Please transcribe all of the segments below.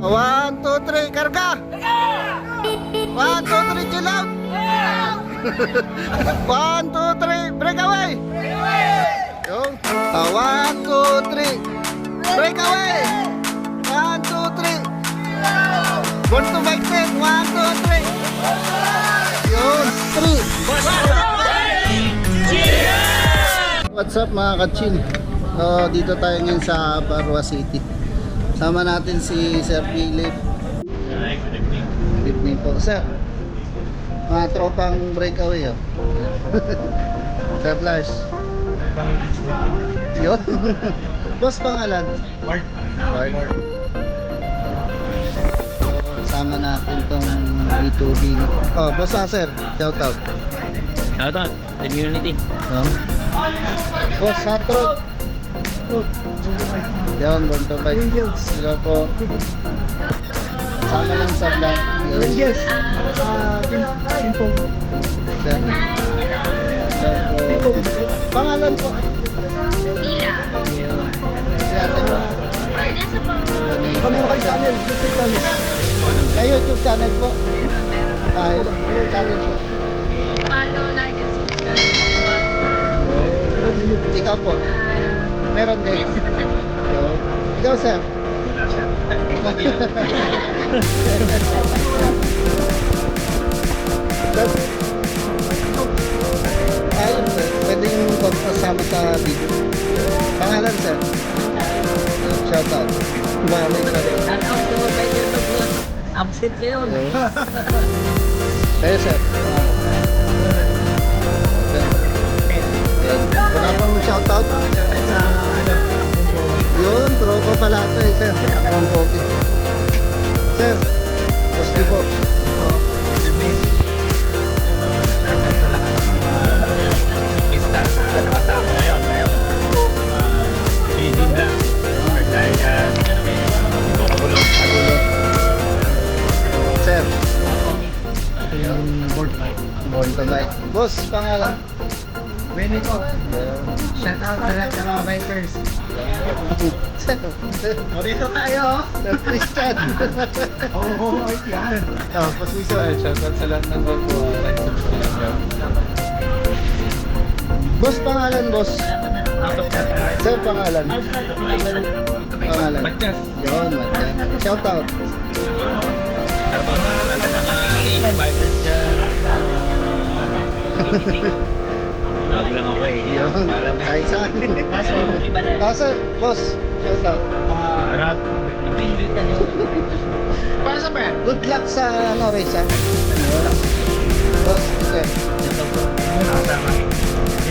1, 2, 3, karga! 1, 2, 3, chill out! 1, 2, 3, break away! Yung 1, 2, 3, break away! 1, 2, 3, born to bike ten! 1, 2, 3, yun, 3. What's up mga ka-chill? Dito tayo ngayon sa Barua City. Sama natin si Sir Philip. Good evening po, sir. Mga tropang breakaway, oh. Sir Lars. Yun. Boss, pangalan? Mark. Sama natin tong B2B. Oh, boss, sir. Shout out. Shout out. The community. Boss, Hatro. Yan, born to bike. Hello po. Sama lang sa vlog. Yes. Info. Pangalan po? Mira. Si ate mo? Kami mga channel, YouTube channel. May YouTube channel po? YouTube channel po. Follow, like, and subscribe. Ikaw po? Meron din. Ikaw, sir? Ayun, sir. Pwede yung kasama sa video. Pangalan, sir? Shout out. Malay ka rin. Shout out to my YouTube vlog. Absent na yun. Kayo, sir? Wala pang shout out? Yun, tropa pala ito eh, sir. Ang pogi. Sir, gusto po. Sir, born to bike. Boss, pangalan? Benny ko. Shout out sa lahat ng mga bikers. O dito tayo. Sir Christian. Oo, yan. Paswiso. Shout out sa lahat ng mga Boss, pangalan, boss. Sir, pangalan. Pangalan. Matjas. Yun, Matjas. Shout out. Lagi lang ako eh. Yun, kahit saan. Sir, boss. Shout out. Rat. Para sa ba? Good luck sa race, ha. Boss, sir.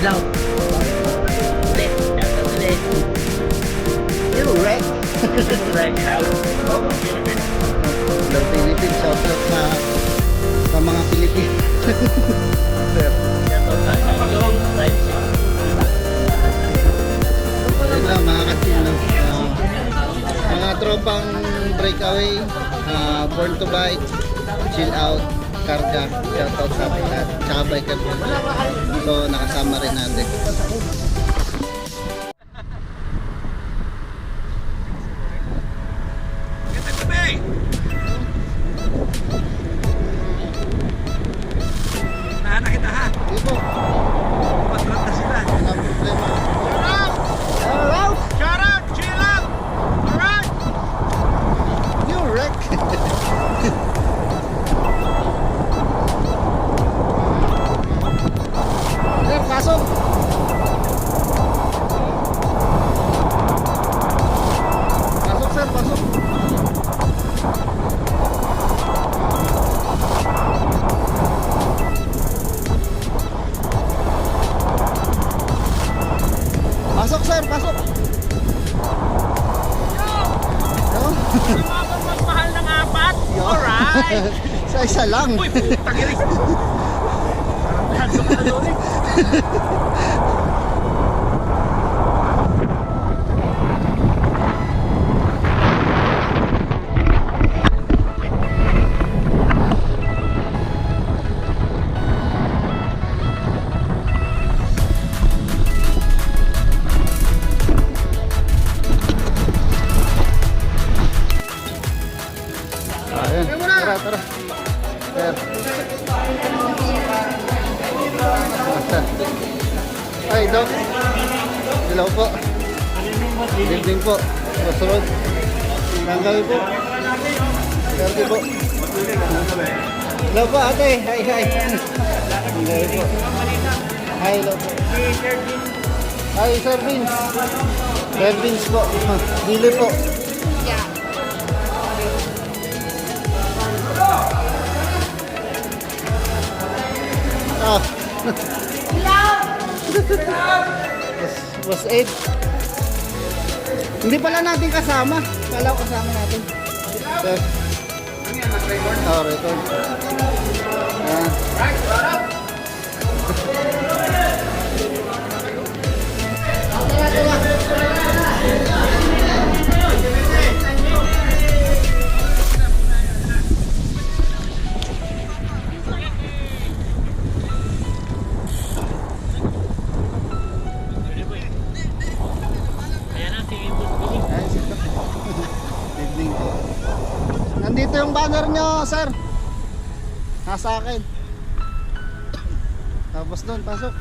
Hello. Ulit. Shout out ulit. You wreck. The Philippines, shout out sa mga Pilipino. Sir. Ayun lang, mga katil, no? Mga tropang breakaway, born to bike, chill out, karga, shout out sa ating lahat. Tsaka biker po. So, nakasama rin natin. Nahan na kita ha. Sige po. Patrat na sila. Walang problema. Alright! Shout out! Chill out! Alright! You wreck! Sir, pasok! Pasok, sir, pasok! Pasok, sir, pasok! Yo! Magmahal ng apat? Yo! Alright! Sa isa lang! Uy, putang ina. Parang ka doon eh. Good evening po. Crossroad. Tanggal po. Tanggal po. Hello po ate. Hi, hi. Tanggal po. Hi, hello po. Hi, Sir Vince. Sir Vince po. Dili po. Ah. Was 8. Hindi pala natin kasama. Kala ko kasama natin. Sir. Oh, record. Evening po. Nandito yung banner nyo, sir. Nasa akin. Tapos doon, pasok.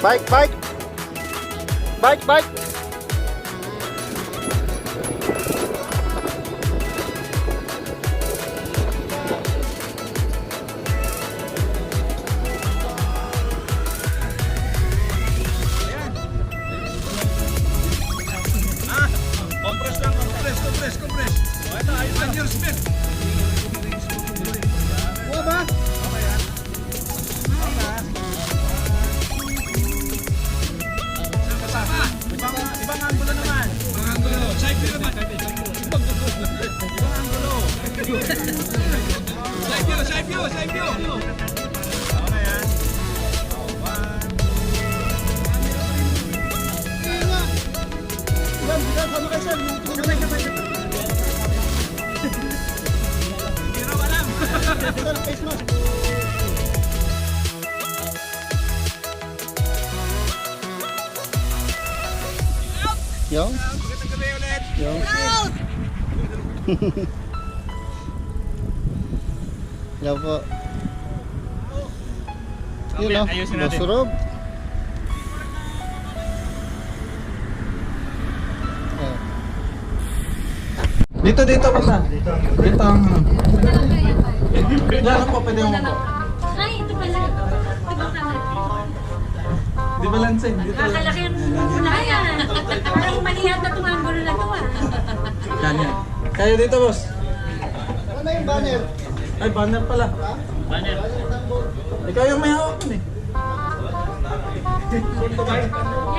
Bike, bike. Bike, bike. Compress. O, ito, ayun your spin. Buka ba? Ibang angulo naman. Ibang angulo. Side view naman. Ibang angulo. Side view. Okay, yan. Hindi raw alam. Yung? Magandang gabi ulit. Yung? Yan po. Yun o, Ayusin natin. Bosurog. Dito basta. Dito ang Diyan po pwede mo po. Ay, ito pala. Di balancing dito. Kakalaki yung muna yan. Parang mali yata itong angulo na ito ah. Yan. Kayo dito, boss. Ano yung banner? Ay, banner pala. Banner. Ikaw yung may hawak nun eh. Yan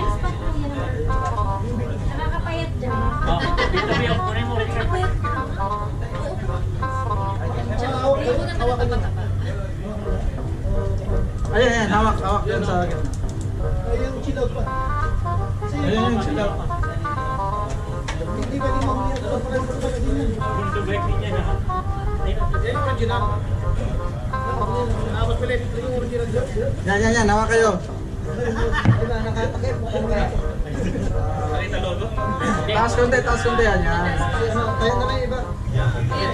spot ko yan. Nakakapayat dyan. Oh, dito ba yung kunin mo? Nakapayat. Hawakan mo. Ayan, hawak yan sa akin. Yung chilaw pa. Ayan yung sila. Hindi ba din mamaya ito? Parang sa pala din yun. Punto break din yan. Yan ang original. Dapat pala ito yung original dyan. Yan, hawak kayo. Diba, nakatakip. Taas konti yan. Tayo na kayo iba.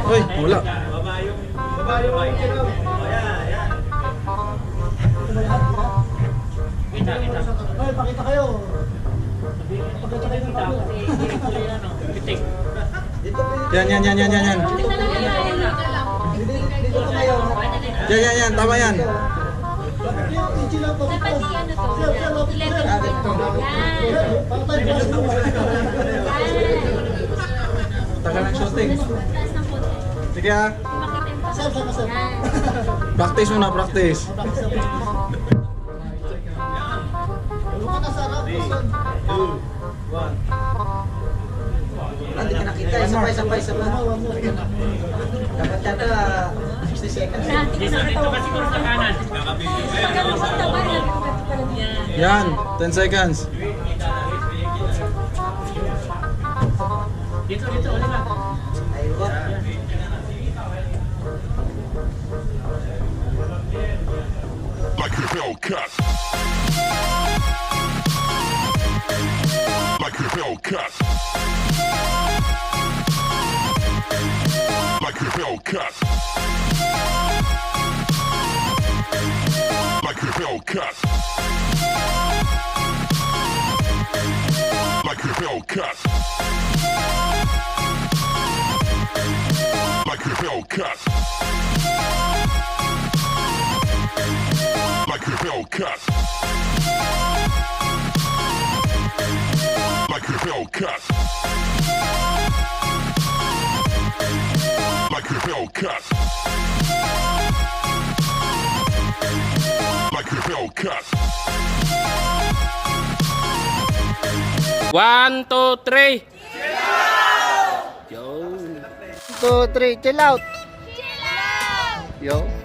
Uy, wala. Baba yung original. Kita. Ay, pakita kayo. Pakita kayo ng bago. Pitik. Yan. Dito pa kayo. Yan, tama yan. Yung original pa. Dapat i ano to. Ileto Ah, dito. Patay pa sa Tagal ng shooting. Taas ng konti. Sige ha. Makita yung Sir, sir. Yan. Practice muna, practice. Luka na sa harap. Hindi ka nakita. Sabay. Dapat yata 60 seconds. Dito ka siguro sa kanan. Pagkakusap na ba? Yan, 10 seconds. Dito, Oliva. Like a Hellcat. Like a Hellcat. Like a Hellcat. Like a Hellcat. Like a Hellcat. Like a Hellcat. Like a Hellcat. Like a Hellcat. Like a Hellcat. Like a Hellcat. 1, 2, 3. 2, 3, chill out. Yo.